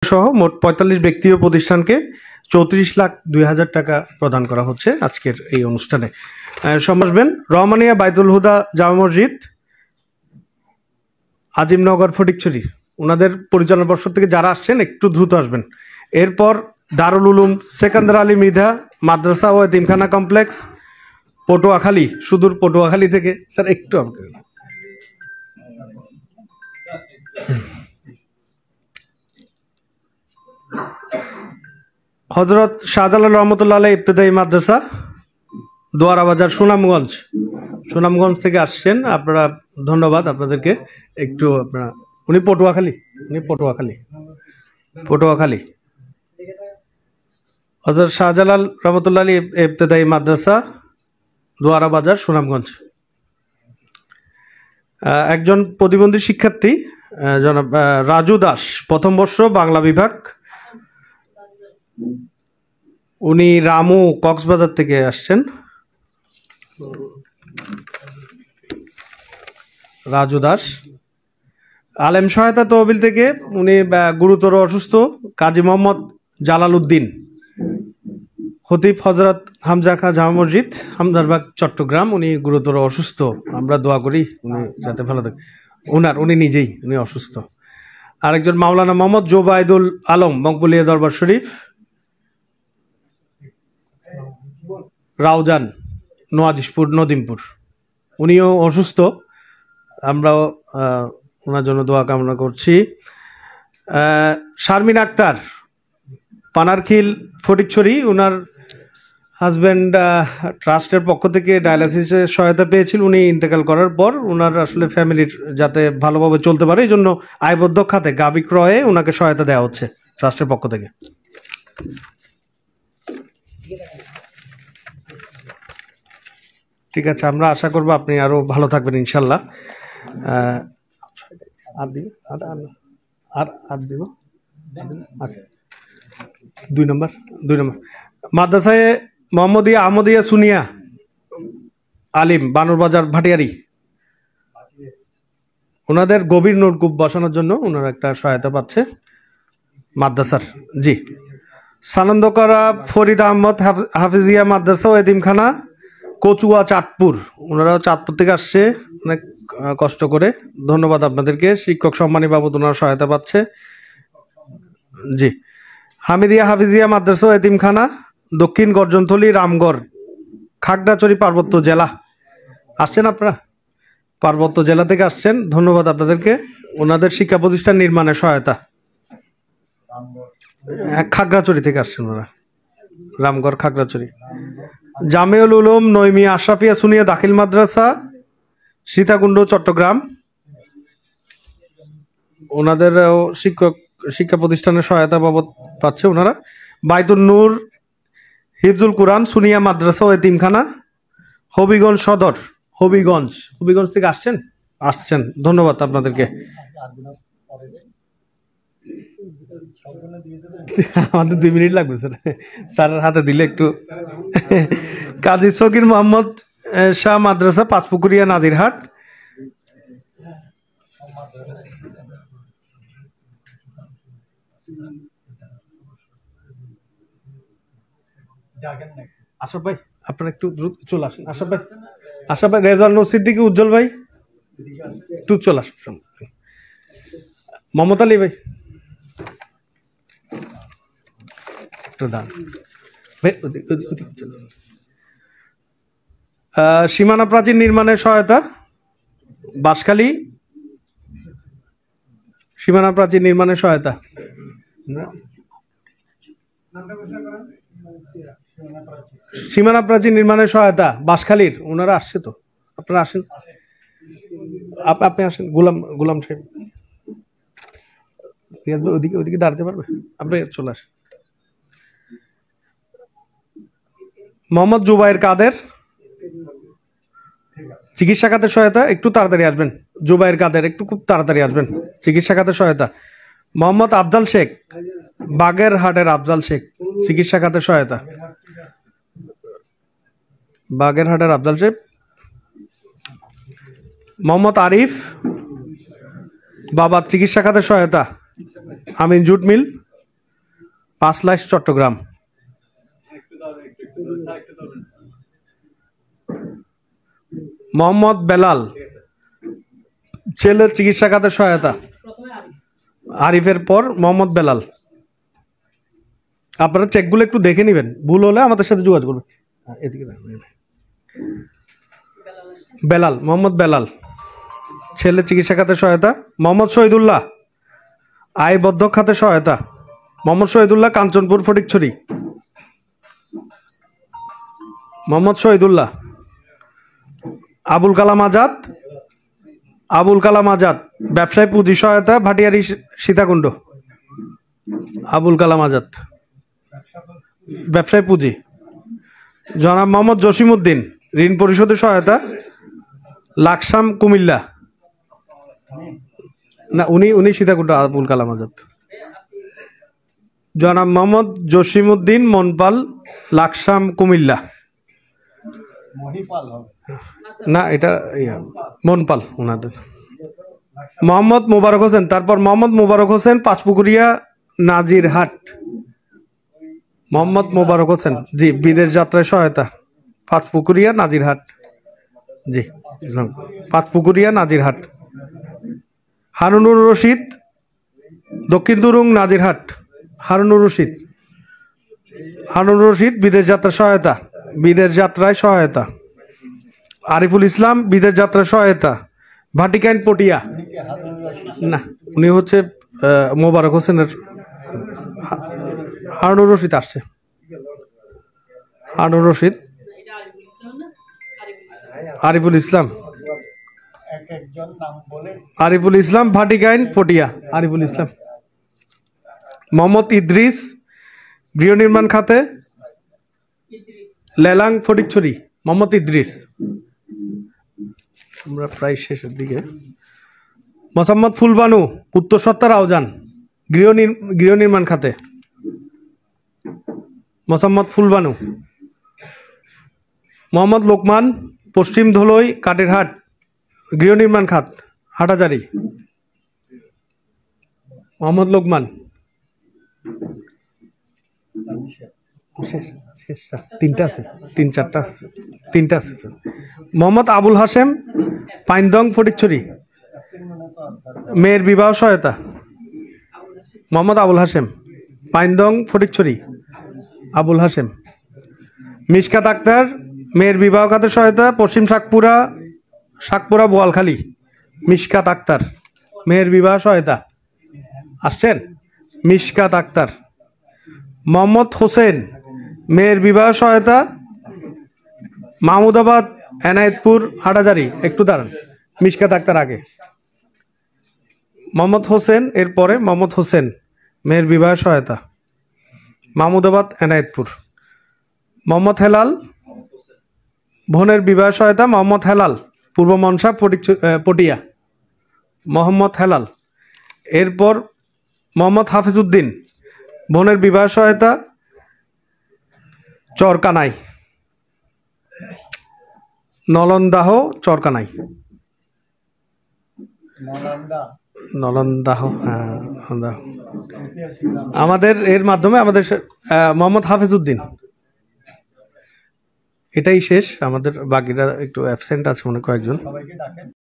সহ মোট ৪৫ ব্যক্তি ও প্রতিষ্ঠানকে ৩৪,০২,০০০ টাকা প্রদান করা হচ্ছে আজকের এই অনুষ্ঠানে। আসবেন রহমানিয়া বাইতুল হুদা জামে মসজিদ, আজিমনগর, ফটিকছড়ি। ওনাদের পরিচালনা পর্ষদ থেকে যারা আসছেন একটু দ্রুত আসবেন। এরপর দারুল উলুম সেকেন্দার আলী মৃধা মাদ্রাসা ও এতিমখানা কমপ্লেক্স, পটুয়াখালী, সুদূর পটুয়াখালী থেকে। স্যার একটু হজরত শাহজালাল রহমতুল্লাহ আলাইহি ইবতেদায়ী মাদ্রাসা, দোয়ারা বাজার, সুনামগঞ্জ থেকে আসছেন আপনারা। ধন্যবাদ আপনাদেরকে। একটু আপনারা উনি পটুয়াখালী হজরত শাহজালাল রহমতুল্লাহ আলাইহি ইবতেদায়ী মাদ্রাসা, দোয়ারা বাজার, সুনামগঞ্জ। একজন প্রতিবন্ধী শিক্ষার্থী জনাব রাজু দাস, প্রথম বর্ষ, বাংলা বিভাগ। উনি রামু, কক্সবাজার থেকে আসছেন। রাজু দাস। আলেম সহায়তা তহবিল থেকে উনি গুরুতর অসুস্থ কাজী মোহাম্মদ জালাল উদ্দিন, খতিব হজরত হামজা খা জামে মসজিদ, হামদারবাগ, চট্টগ্রাম। উনি গুরুতর অসুস্থ, আমরা দোয়া করি উনি যাতে ভালো থাকে। উনি নিজেই অসুস্থ। আরেকজন মাওলানা মোহাম্মদ জোবাইদুল আলম, মকবুলিয়া দরবার শরীফ, রাউজান, নোয়াজিশপুর, নদিমপুর। উনিও অসুস্থ, আমরাও ওনার জন্য দোয়া কামনা করছি। শারমিন আক্তার, পানারখিল, ফটিকছড়ি। ওনার হাজব্যান্ড ট্রাস্টের পক্ষ থেকে ডায়ালাসিসের সহায়তা পেয়েছিল। উনি ইন্তেকাল করার পর ওনার আসলে ফ্যামিলির যাতে ভালোভাবে চলতে পারে এই জন্য আয়বদ্ধ খাতে গাভী ক্রয়ে ওনাকে সহায়তা দেওয়া হচ্ছে ট্রাস্টের পক্ষ থেকে। ঠিক আছে, আমরা আশা করবো আপনি আরো ভালো থাকবেন ইনশাল্লাহ। আচ্ছা, 2 নম্বর মাদ্রাসায় মোহাম্মদিয়া আহমদিয়া সুনিয়া আলিম, বানরবাজার, ভাটিয়ারি। ওনাদের গভীর নলকূপ বসানোর জন্য ওনারা একটা সহায়তা পাচ্ছে মাদ্রাসার। জি। সানন্দকরা ফরিদ আহমদ হাফিজিয়া মাদ্রাসা ও এতিমখানা, কচুয়া, চাঁদপুর। ওনারাও চাঁদপুর থেকে আসছে অনেক কষ্ট করে। ধন্যবাদ আপনাদেরকে। শিক্ষক সম্মানী বাবদ ওনারা সহায়তা পাচ্ছে। জি। হামিদিয়া হাফিজিয়া মাদ্রাসা ও এতিমখানা, দক্ষিণ গর্জনথলী, রামগড়, খাগড়াছড়ি, পার্বত্য জেলা। আসছেন আপনারা, পার্বত্য জেলা থেকে আসছেন। ধন্যবাদ আপনাদেরকে। ওনাদের শিক্ষা প্রতিষ্ঠান নির্মাণে সহায়তা। খাগড়াছড়ি থেকে আসছেন ওরা, রামগড়, খাগড়াছড়ি। জামিউল উলুম নইমিয়া আশরাফিয়া সুনিয়া দাখিল মাদ্রাসা, সীতাকুণ্ড, চট্টগ্রাম। ওনাদের শিক্ষা প্রতিষ্ঠানের সহায়তা বাবদ পাচ্ছে ওনারা। বাইতুল নূর হিফজুল কুরআন সুনিয়া মাদ্রাসা ও এতিমখানা, হবিগঞ্জ সদর, হবিগঞ্জ থেকে আসছেন। ধন্যবাদ আপনাদেরকে। আমাদের 2 মিনিট লাগবে স্যার, স্যারের হাতে দিলে একটু। কাজী সকির মোহাম্মদ শাহ মাদ্রাসা, পাঁচপুকুরিয়া, নাজিরহাট। আশরাফ ভাই আপনারা একটু দ্রুত চলে আসেন। আশরাফ ভাই, রেজাল সিদ্দিকী, উজ্জ্বল ভাই একটু চলে আসেন। মমতা আলী ভাই একটু দাঁড়ান ভাই। সীমানা প্রাচীর নির্মাণের সহায়তা, বাঁশখালী, সীমানা প্রাচীর নির্মাণের সহায়তা। সীমানা প্রাচীর নির্মাণের সহায়তা বাঁশখালীর। ওনারা আসছে তো, আপনারা আসেন, আপনি আসেন। গোলাম সাহেব ওদিকে দাঁড়াতে পারবে, আপনি চলে আসেন। মোহাম্মদ জুবাইর কাদের, চিকিৎসা খাতের সহায়তা। একটু তাড়াতাড়ি আসবেন। জুবাইর কাদের একটু খুব তাড়াতাড়ি আসবেন, চিকিৎসা খাতের সহায়তা। মোহাম্মদ আফজাল শেখ, বাগেরহাটের আফজাল শেখ, চিকিৎসা খাতের সহায়তা। বাগেরহাটের আফজাল শেখ। মোহাম্মদ আরিফ, বাবা, চিকিৎসা খাতের সহায়তা। আমিন জুট মিল, 5 লাইশ চট্টগ্রাম। মোহাম্মদ বেলাল, ছেলের চিকিৎসা খাতে সহায়তা। আরিফের পর মোহাম্মদ বেলাল। আপনারা চেকগুলো একটু দেখে নেবেন, ভুল হলে আমাদের সাথে যোগাযোগ করবেন। এদিকে বেলাল, মোহাম্মদ বেলাল, ছেলের চিকিৎসা খাতে সহায়তা। মোহাম্মদ শহীদুল্লাহ, আয়বদ্ধ খাতে সহায়তা। মোহাম্মদ শহীদুল্লাহ, কাঞ্চনপুর ফটিকছড়ি। মোহাম্মদ শহীদুল্লাহ। আবুল কালাম আজাদ, ব্যবসায় পুঁজি সহায়তা, ভাটিয়ারি সীতাকুণ্ড। আবুল কালাম আজাদ, ব্যবসায় পুঁজি। জনাব মোহাম্মদ জসিমউদ্দিন, ঋণ পরিশোধের সহায়তা, লাকসাম কুমিল্লা। না, উনি সীতাকুণ্ড। আবুল কালাম আজাদ। জনাব মোহাম্মদ জসিমউদ্দিন মনপাল, লাকসাম কুমিল্লা। না, এটা মনপাল ওনাদের। মোহাম্মদ মোবারক হোসেন, তারপর মোহাম্মদ মোবারক হোসেন, পাঁচপুকুরিয়া নাজিরহাট। মোহাম্মদ মোবারক হোসেন, জি, বিদেশ যাত্রায় সহায়তা, পাঁচপুকুরিয়া নাজিরহাট। জি, পাঁচপুকুরিয়া নাজিরহাট। হারুনুর রশিদ, দক্ষিণ দুরুং নাজিরহাট। হারুনুর রশিদ, বিদেশ যাত্রায় সহায়তা। আরিফুল ইসলাম, বিদেশ যাত্রায় সহায়তা, ভাটিকাইন পটিয়া। না, উনি হচ্ছে মোবারক হোসেনের। হারুনুর রশিদ আসছে। হারুনুর রশিদ, আরিফুল ইসলাম, ভাটিকাইন পটিয়া। আরিফুল ইসলাম। মোহাম্মদ ইদ্রিস, গৃহ নির্মাণ খাতে, লেলাং ফটিকছড়ি। মোহাম্মদ ইদ্রিস। আমরা প্রায় শেষের দিকে। মোসাম্মদ ফুলবানু, উত্তর সত্তার আউজান, গৃহ নির্মাণ খাতে। মোসাম্মদ ফুলবানু। মোহাম্মদ লোকমান, পশ্চিম ধলই কাটেরহাট, গৃহ নির্মাণ খাত, হাটাজারি। মোহাম্মদ লোকমান। তিনটা আছে। মোহাম্মদ আবুল হাশেম, পাইনদং ফটিকছড়ি, মেয়ের বিবাহ সহায়তা। মোহাম্মদ আবুল হাশেম, পাইনদং ফটিকছড়ি। আবুল হাশেম। মিশকাত আক্তার, মেয়ের বিবাহ খাতে সহায়তা, পশ্চিম শাকপুরা বোয়ালখালী। মিশকাত আক্তার, মেয়ের বিবাহ সহায়তা। আসছেন? মিশকাত আক্তার। মোহাম্মদ হোসেন, মেয়ের বিবাহ সহায়তা, মাহমুদাবাদ, এনায়েতপুর, হাটাজারি। একটু দাঁড়ান, মিশকাত আক্তার আগে। মোহাম্মদ হোসেন, এরপরে মোহাম্মদ হোসেন, মেয়ের বিবাহ সহায়তা, মাহমুদাবাদ, এনায়েতপুর। মোহাম্মদ হেলাল, বোনের বিবাহ সহায়তা, মোহাম্মদ হেলাল, পূর্ব মনসা, পটিয়া। মোহাম্মদ হেলাল। এরপর মোহাম্মদ হাফিজউদ্দিন, বোনের বিবাহ সহায়তা, চরকানাই, নলন্দাহ, চরকানাই। নলন্দাহ, হ্যাঁ। আমাদের এর মাধ্যমে মোহাম্মদ হাফিজউদ্দিন। এটাই শেষ আমাদের, বাকিরা একটু অ্যাবসেন্ট আছে মনে কয়েকজন।